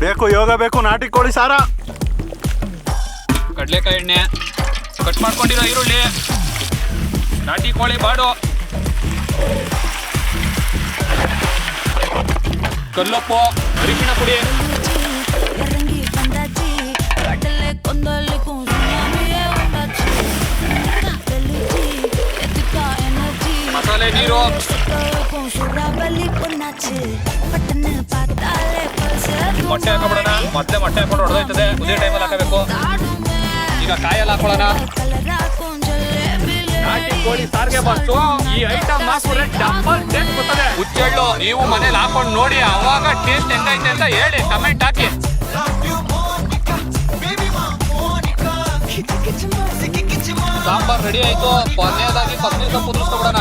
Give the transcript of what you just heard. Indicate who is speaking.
Speaker 1: ಬೇಕು ಯೋಗ ಬೇಕು ನಾಟಿ ಕೋಳಿ ಸಾರ.
Speaker 2: ಕಡ್ಲೆಕಾಯಿ ಎಣ್ಣೆ, ಕಟ್ ಮಾಡ್ಕೊಂಡಿರೋ ಈರುಳ್ಳಿ, ನಾಟಿ ಕೋಳಿ ಬಾಡು, ಕಲ್ಲುಪ್ಪು, ಅರಿಶಿಣ ಪುಡಿ, ಮಸಾಲೆ ನೀರು, ಮೊಟ್ಟೆ ಹಾಕೋಬಿಡೋಣ. ಮೊದಲೇ ಮೊಟ್ಟೆ ಹಾಕೊಂಡು ಹೊಡೆದೋಯ್ತದೆ, ಕುದಿಯೋ ಟೈಮಲ್ಲಿ ಹಾಕಬೇಕು. ಈಗ ಕಾಯಲ್ಲಿ ಹಾಕೊಳ್ಳೋಣ. ನಾಟಿ ಕೋಳಿ ಸಾರಿಗೆ ಬಂತು. ಈ ಐಟಮ್ ಹಾಕಿದ್ರೆ ಡಬಲ್ ಟೇಸ್ಟ್ ಬರ್ತದೆ. ಹುಚ್ಚೆಳ್ಳು ನೀವು ಮನೇಲಿ ಹಾಕೊಂಡು ನೋಡಿ, ಅವಾಗ ಟೇಸ್ಟ್ ಹೆಂಗೈತೆ ಅಂತ ಹೇಳಿ ಕಮೆಂಟ್ ಹಾಕಿ. ಸಾಂಬಾರ್ ರೆಡಿ ಆಯ್ತು. ಕೊನೆಯದಾಗಿ ಕೊತ್ತಂಬರಿ ಸೊಪ್ಪು ಉದುರಿಸ್ಕೊಬಿಡೋಣ.